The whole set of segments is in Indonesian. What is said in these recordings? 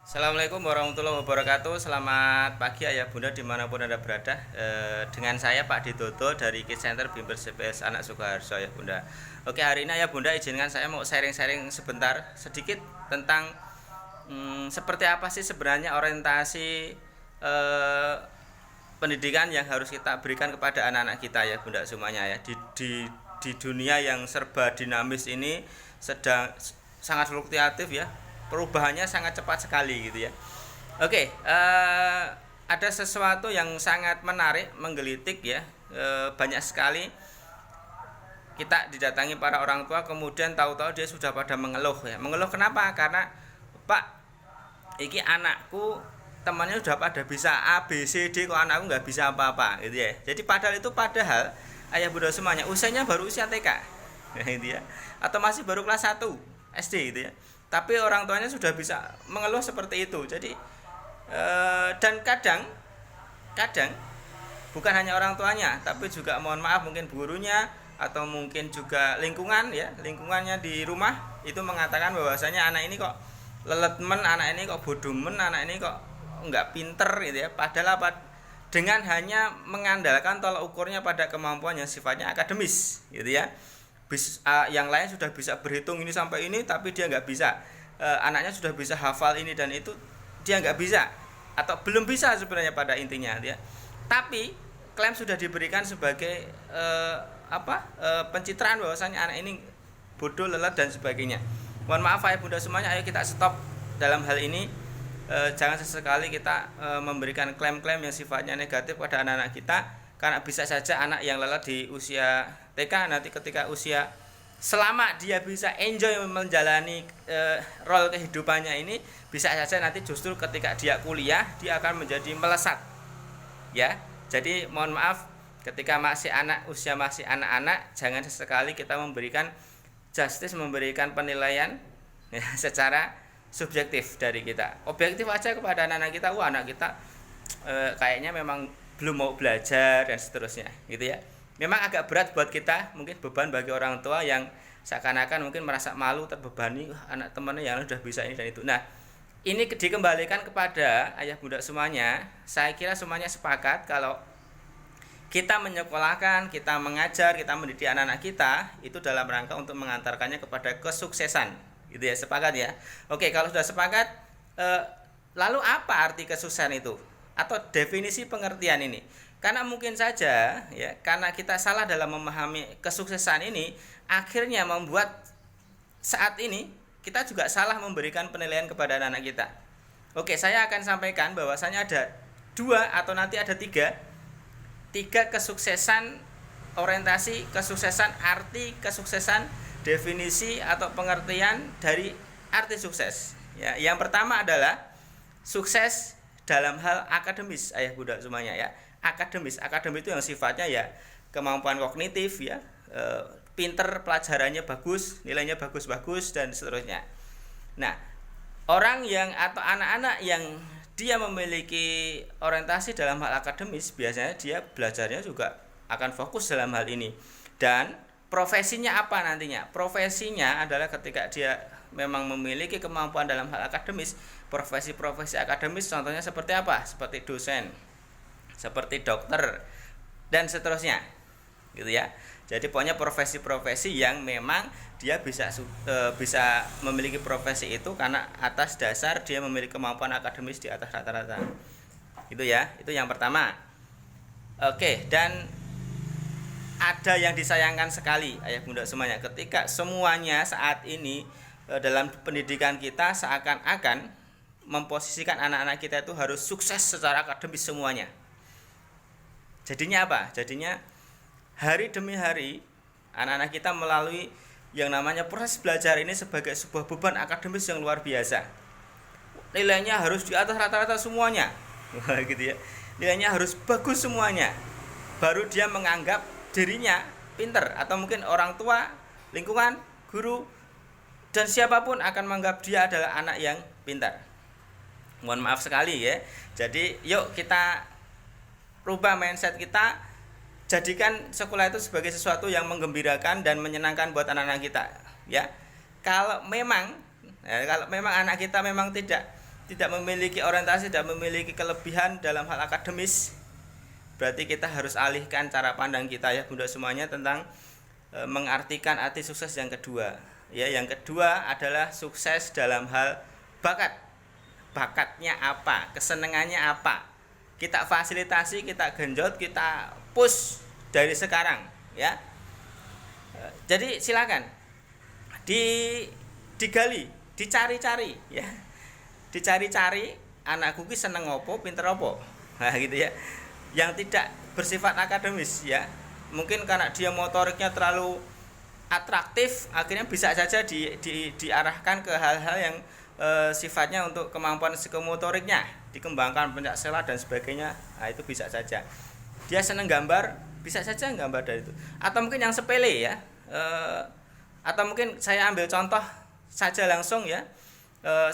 Assalamualaikum warahmatullahi wabarakatuh. Selamat pagi ayah bunda dimanapun anda berada. Dengan saya Pak Didodo dari Kids Center Bimbel CPS Anak Sukoharjo ayah bunda. Oke, hari ini ayah bunda izinkan saya mau sharing-sharing sebentar sedikit tentang seperti apa sih sebenarnya orientasi pendidikan yang harus kita berikan kepada anak-anak kita ya bunda semuanya ya. Di dunia yang serba dinamis ini sedang sangat fluktuatif ya, perubahannya sangat cepat sekali gitu ya. Oke, ada sesuatu yang sangat menarik, menggelitik ya. Banyak sekali kita didatangi para orang tua, kemudian tahu-tahu dia sudah pada mengeluh ya. Mengeluh kenapa? Karena Pak, iki anakku temannya sudah pada bisa A, B, C, D, kok anakku nggak bisa apa-apa gitu ya. Jadi padahal ayah bunda semuanya usianya baru usia TK gitu ya, atau masih baru kelas 1 SD gitu ya, tapi orang tuanya sudah bisa mengeluh seperti itu. Jadi dan kadang bukan hanya orang tuanya, tapi juga mohon maaf mungkin gurunya atau mungkin juga lingkungannya di rumah itu mengatakan bahwasanya anak ini kok leletmen, anak ini kok bodomen, anak ini kok nggak pinter gitu ya. Padahal apa, dengan hanya mengandalkan tolak ukurnya pada kemampuan yang sifatnya akademis gitu ya. Yang lain sudah bisa berhitung ini sampai ini tapi dia nggak bisa. Anaknya sudah bisa hafal ini dan itu, dia nggak bisa atau belum bisa sebenarnya pada intinya ya. Tapi klaim sudah diberikan sebagai pencitraan bahwasanya anak ini bodoh, lelet dan sebagainya. Mohon maaf ayah bunda semuanya, ayo kita stop dalam hal ini. Jangan sesekali kita memberikan klaim-klaim yang sifatnya negatif pada anak-anak kita, karena bisa saja anak yang lelet di usia TK nanti ketika usia, selama dia bisa enjoy menjalani role kehidupannya ini, bisa saja nanti justru ketika dia kuliah dia akan menjadi melesat ya. Jadi mohon maaf, ketika usia masih anak-anak, jangan sesekali kita memberikan memberikan penilaian ya, secara subjektif dari kita. Objektif aja kepada anak-anak kita, wah anak kita kayaknya memang belum mau belajar dan seterusnya gitu ya. Memang agak berat buat kita, mungkin beban bagi orang tua yang seakan-akan mungkin merasa malu, terbebani, anak temannya yang sudah bisa ini dan itu. Nah, ini dikembalikan kepada ayah bunda semuanya. Saya kira semuanya sepakat kalau kita menyekolahkan, kita mengajar, kita mendidik anak-anak kita itu dalam rangka untuk mengantarkannya kepada kesuksesan gitu ya. Sepakat ya. Oke, kalau sudah sepakat, lalu apa arti kesuksesan itu atau definisi pengertian ini? Karena mungkin saja ya, karena kita salah dalam memahami kesuksesan ini, akhirnya membuat saat ini kita juga salah memberikan penilaian kepada anak-anak kita. Oke, saya akan sampaikan bahwasanya ada dua atau nanti ada tiga kesuksesan, orientasi kesuksesan, arti kesuksesan, definisi atau pengertian dari arti sukses ya. Yang pertama adalah sukses dalam hal akademis ayah bunda semuanya ya. Akademis itu yang sifatnya ya kemampuan kognitif ya, pinter, pelajarannya bagus, nilainya bagus dan seterusnya. Nah, orang yang atau anak-anak yang dia memiliki orientasi dalam hal akademis, biasanya dia belajarnya juga akan fokus dalam hal ini. Dan profesinya apa nantinya? Profesinya adalah ketika dia memang memiliki kemampuan dalam hal akademis, profesi-profesi akademis contohnya seperti apa? Seperti dosen, seperti dokter dan seterusnya gitu ya. Jadi pokoknya profesi-profesi yang memang dia bisa memiliki profesi itu karena atas dasar dia memiliki kemampuan akademis di atas rata-rata. Itu ya, itu yang pertama. Oke, dan ada yang disayangkan sekali ayah bunda semuanya, ketika semuanya saat ini dalam pendidikan kita seakan-akan memposisikan anak-anak kita itu harus sukses secara akademis semuanya. Jadinya apa? Jadinya hari demi hari anak-anak kita melalui yang namanya proses belajar ini sebagai sebuah beban akademis yang luar biasa. Nilainya harus di atas rata-rata semuanya. Gitu ya. Nilainya harus bagus semuanya. Baru dia menganggap dirinya pinter, atau mungkin orang tua, lingkungan, guru dan siapapun akan menganggap dia adalah anak yang pintar. Mohon maaf sekali ya. Jadi yuk kita rubah mindset kita, jadikan sekolah itu sebagai sesuatu yang menggembirakan dan menyenangkan buat anak-anak kita ya. Kalau memang anak kita memang tidak tidak memiliki orientasi, tidak memiliki kelebihan dalam hal akademis, berarti kita harus alihkan cara pandang kita ya Bunda semuanya tentang mengartikan arti sukses yang kedua. Ya, yang kedua adalah sukses dalam hal bakat. Bakatnya apa? Kesenangannya apa? Kita fasilitasi, kita genjot, kita push dari sekarang, ya. Jadi silakan digali, dicari-cari, ya. Dicari-cari anakku ki seneng opo, pinter opo. Nah, gitu ya. Yang tidak bersifat akademis, ya. Mungkin karena dia motoriknya terlalu atraktif, akhirnya bisa saja diarahkan ke hal-hal yang sifatnya untuk kemampuan psikomotoriknya dikembangkan, pencaksilat dan sebagainya. Nah, itu bisa saja. Dia senang gambar, bisa saja gambar dari itu. Atau mungkin yang sepele ya, atau mungkin saya ambil contoh saja langsung ya,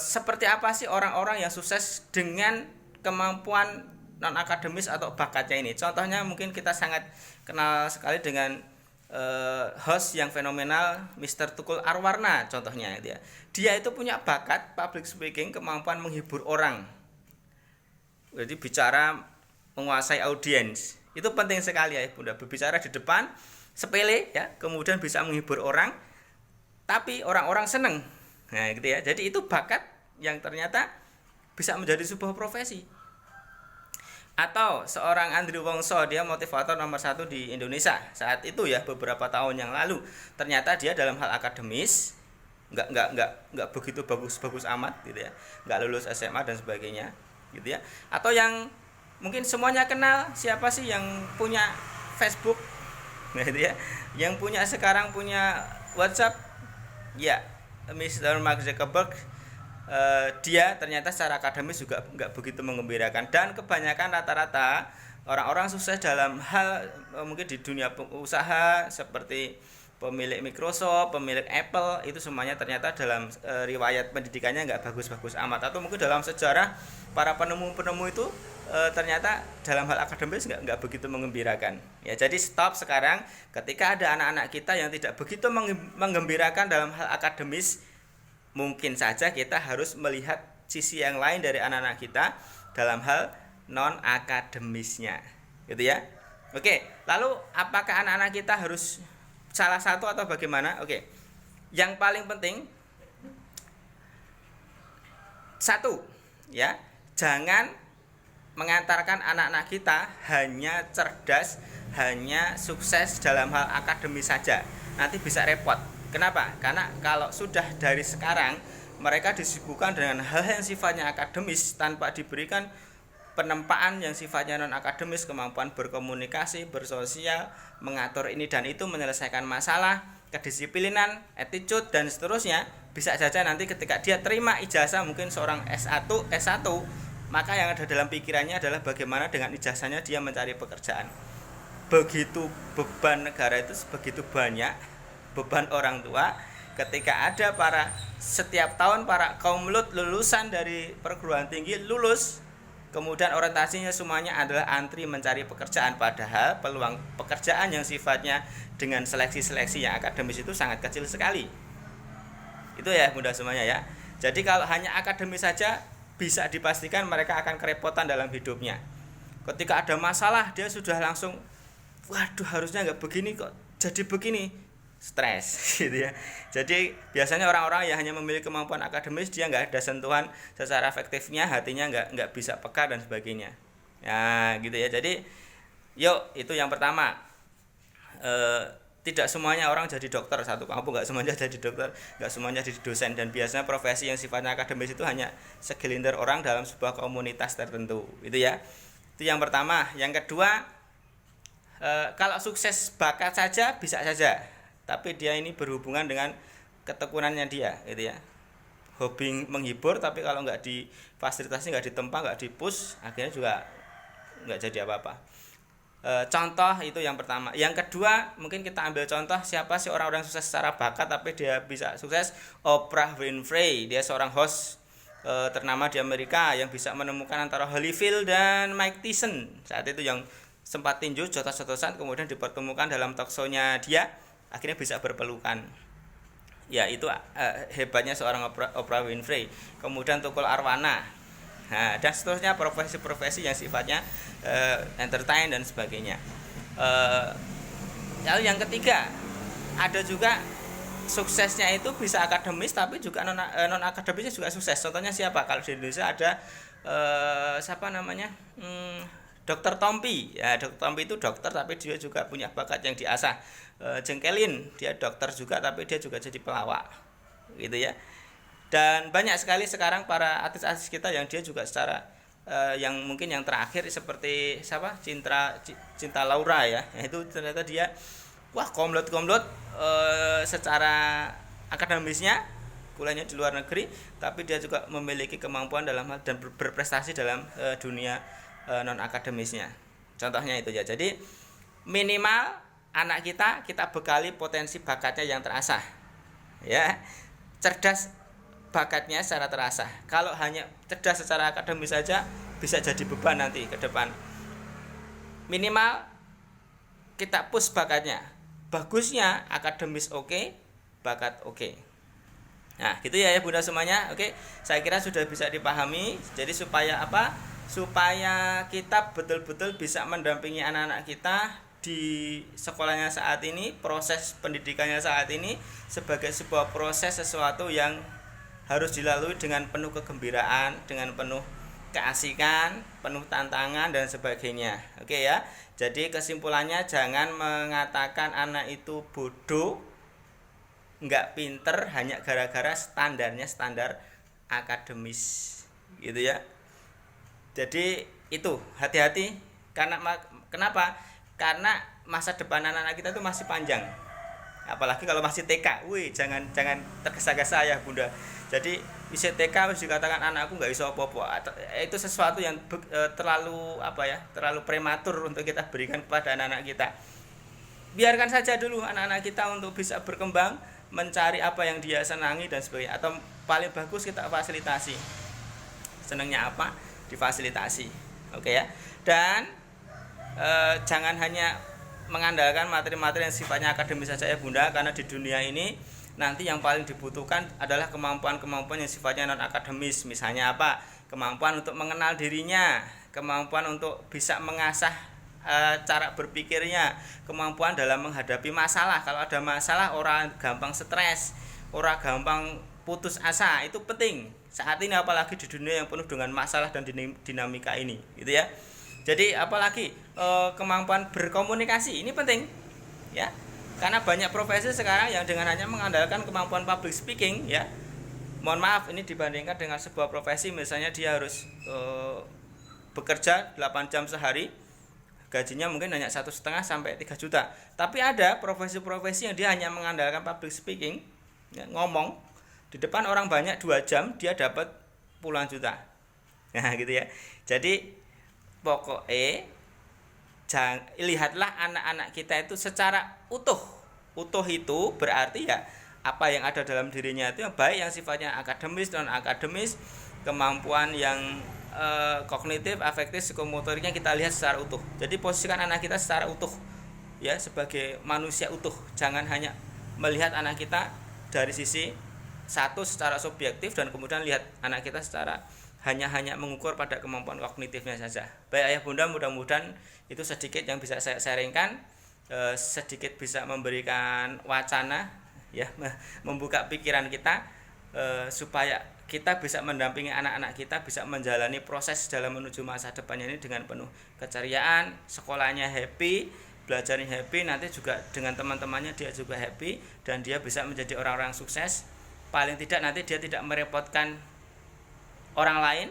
seperti apa sih orang-orang yang sukses dengan kemampuan non akademis atau bakatnya ini. Contohnya mungkin kita sangat kenal sekali dengan host yang fenomenal, Mr. Tukul Arwarna contohnya dia. Dia itu punya bakat public speaking, kemampuan menghibur orang. Jadi bicara menguasai audiens. Itu penting sekali ya Bunda, berbicara di depan sepele ya, kemudian bisa menghibur orang tapi orang-orang seneng. Nah, gitu ya. Jadi itu bakat yang ternyata bisa menjadi sebuah profesi. Atau seorang Andrew Wongso, dia motivator nomor 1 di Indonesia saat itu ya, beberapa tahun yang lalu. Ternyata dia dalam hal akademis nggak begitu bagus amat gitu ya, nggak lulus SMA dan sebagainya gitu ya. Atau yang mungkin semuanya kenal, siapa sih yang punya Facebook gitu ya, yang punya sekarang punya WhatsApp ya, Mr. Mark Zuckerberg. Dia ternyata secara akademis juga nggak begitu menggembirakan, dan kebanyakan rata-rata orang-orang sukses dalam hal mungkin di dunia usaha seperti pemilik Microsoft, pemilik Apple, itu semuanya ternyata dalam riwayat pendidikannya nggak bagus-bagus amat, atau mungkin dalam sejarah para penemu-penemu itu ternyata dalam hal akademis nggak begitu menggembirakan. Ya, jadi stop sekarang. Ketika ada anak-anak kita yang tidak begitu menggembirakan dalam hal akademis, mungkin saja kita harus melihat sisi yang lain dari anak-anak kita dalam hal non akademisnya, gitu ya. Oke, lalu apakah anak-anak kita harus salah satu atau bagaimana? Oke, yang paling penting satu, ya, jangan mengantarkan anak-anak kita hanya cerdas, hanya sukses dalam hal akademis saja. Nanti bisa repot. Kenapa? Karena kalau sudah dari sekarang mereka disibukkan dengan hal yang sifatnya akademis tanpa diberikan penempaan yang sifatnya non akademis, kemampuan berkomunikasi, bersosial, mengatur ini dan itu, menyelesaikan masalah, kedisiplinan, attitude dan seterusnya, bisa saja nanti ketika dia terima ijazah mungkin seorang S1, maka yang ada dalam pikirannya adalah bagaimana dengan ijazahnya dia mencari pekerjaan. Begitu beban negara itu begitu banyak, beban orang tua ketika ada setiap tahun para kaum mulut lulusan dari perguruan tinggi lulus, kemudian orientasinya semuanya adalah antri mencari pekerjaan, padahal peluang pekerjaan yang sifatnya dengan seleksi-seleksi yang akademis itu sangat kecil sekali. Itu ya Bunda semuanya ya. Jadi kalau hanya akademis saja bisa dipastikan mereka akan kerepotan dalam hidupnya. Ketika ada masalah dia sudah langsung, waduh harusnya nggak begini kok jadi begini, stres gitu ya. Jadi biasanya orang-orang yang hanya memiliki kemampuan akademis, dia nggak ada sentuhan secara efektifnya, hatinya nggak bisa peka dan sebagainya ya, gitu ya. Jadi yuk, itu yang pertama. Tidak semuanya orang jadi dokter satu kampung, nggak semuanya jadi dokter, nggak semuanya jadi dosen, dan biasanya profesi yang sifatnya akademis itu hanya segelintir orang dalam sebuah komunitas tertentu, itu ya. Itu yang pertama. Yang kedua, kalau sukses bakat saja bisa saja, tapi dia ini berhubungan dengan ketekunannya dia, gitu ya. Hobi menghibur, tapi kalau nggak difasilitasi, nggak ditempa, nggak dipush, akhirnya juga nggak jadi apa-apa. Contoh itu yang pertama. Yang kedua, mungkin kita ambil contoh siapa sih orang-orang sukses secara bakat tapi dia bisa sukses. Oprah Winfrey, dia seorang host ternama di Amerika yang bisa menemukan antara Holyfield dan Mike Tyson saat itu, yang sempat tinju jotos-jotosan kemudian dipertemukan dalam talk show-nya dia, akhirnya bisa berpelukan. Ya, itu hebatnya seorang Oprah Winfrey. Kemudian Tukul Arwana, Nah, dan seterusnya profesi-profesi yang sifatnya entertain dan sebagainya. Lalu yang ketiga, ada juga suksesnya itu bisa akademis tapi juga non akademisnya juga sukses. Contohnya siapa? Kalau di Indonesia ada siapa namanya? Dokter Tompi. Ya, Dokter Tompi itu dokter tapi dia juga punya bakat yang diasah. Jengkelin, dia dokter juga tapi dia juga jadi pelawak. Gitu ya. Dan banyak sekali sekarang para artis-artis kita yang dia juga secara yang mungkin yang terakhir seperti siapa? Cinta Laura ya. Itu ternyata dia komlot secara akademisnya, kuliahnya di luar negeri, tapi dia juga memiliki kemampuan dalam hal dan berprestasi dalam dunia non akademisnya. Contohnya itu ya. Jadi minimal anak kita bekali potensi bakatnya yang terasah. Ya. Cerdas bakatnya secara terasah. Kalau hanya cerdas secara akademis saja bisa jadi beban nanti ke depan. Minimal kita push bakatnya. Bagusnya akademis oke, bakat oke. Nah, gitu ya Bunda semuanya. Oke, saya kira sudah bisa dipahami. Jadi supaya apa? Supaya kita betul-betul bisa mendampingi anak-anak kita di sekolahnya saat ini, proses pendidikannya saat ini sebagai sebuah proses sesuatu yang harus dilalui dengan penuh kegembiraan, dengan penuh keasikan, penuh tantangan dan sebagainya. Oke ya. Jadi kesimpulannya jangan mengatakan anak itu bodoh, enggak pinter hanya gara-gara standarnya standar akademis. Gitu ya. Jadi itu hati-hati kenapa? Karena masa depan anak-anak kita itu masih panjang. Apalagi kalau masih TK. Jangan tergesa-gesa ya Bunda. Jadi bisa TK harus dikatakan anakku nggak bisa apa-apa. Itu sesuatu yang terlalu prematur untuk kita berikan kepada anak-anak kita. Biarkan saja dulu anak-anak kita untuk bisa berkembang, mencari apa yang dia senangi dan sebagainya. Atau paling bagus kita fasilitasi. Senangnya apa? Difasilitasi. Oke ya. Dan jangan hanya mengandalkan materi-materi yang sifatnya akademis saja ya Bunda, karena di dunia ini nanti yang paling dibutuhkan adalah kemampuan-kemampuan yang sifatnya non akademis. Misalnya apa? Kemampuan untuk mengenal dirinya, kemampuan untuk bisa mengasah cara berpikirnya, kemampuan dalam menghadapi masalah. Kalau ada masalah orang gampang stres, orang gampang putus asa, itu penting. Saat ini apalagi di dunia yang penuh dengan masalah dan dinamika ini, gitu ya. Jadi apalagi kemampuan berkomunikasi ini penting, ya. Karena banyak profesi sekarang yang dengan hanya mengandalkan kemampuan public speaking, ya. Mohon maaf, ini dibandingkan dengan sebuah profesi misalnya dia harus bekerja 8 jam sehari, gajinya mungkin hanya 1,5 sampai 3 juta. Tapi ada profesi-profesi yang dia hanya mengandalkan public speaking, ya, ngomong di depan orang banyak 2 jam dia dapat puluhan juta. Nah, gitu ya. Jadi pokoknya lihatlah anak-anak kita itu secara utuh. Utuh itu berarti ya apa yang ada dalam dirinya itu yang baik, yang sifatnya akademis, non akademis, kemampuan yang kognitif, afektif, psikomotoriknya kita lihat secara utuh. Jadi posisikan anak kita secara utuh, ya, sebagai manusia utuh. Jangan hanya melihat anak kita dari sisi satu secara subjektif dan kemudian lihat anak kita secara hanya mengukur pada kemampuan kognitifnya saja. Baik ayah bunda, mudah-mudahan itu sedikit yang bisa saya sharingkan, sedikit bisa memberikan wacana, ya, membuka pikiran kita, supaya kita bisa mendampingi anak-anak kita bisa menjalani proses dalam menuju masa depannya ini dengan penuh keceriaan, sekolahnya happy, belajarnya happy, nanti juga dengan teman-temannya dia juga happy dan dia bisa menjadi orang-orang sukses. Paling tidak nanti dia tidak merepotkan orang lain,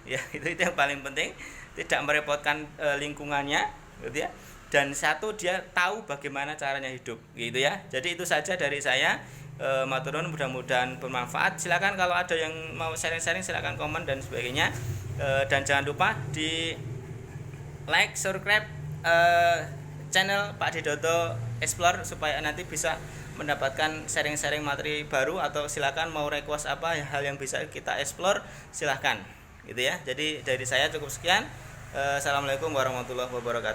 ya, itu yang paling penting, tidak merepotkan lingkungannya, gitu ya. Dan satu, dia tahu bagaimana caranya hidup, gitu ya. Jadi itu saja dari saya. Matur nuwun, mudah-mudahan bermanfaat. Silakan kalau ada yang mau sharing-sharing, silakan komen dan sebagainya. Dan jangan lupa di like, subscribe channel Pak Dedoto Explore supaya nanti bisa mendapatkan sharing-sharing materi baru, atau silakan mau request apa hal yang bisa kita explore, silahkan, gitu ya. Jadi dari saya cukup sekian. Assalamualaikum warahmatullahi wabarakatuh.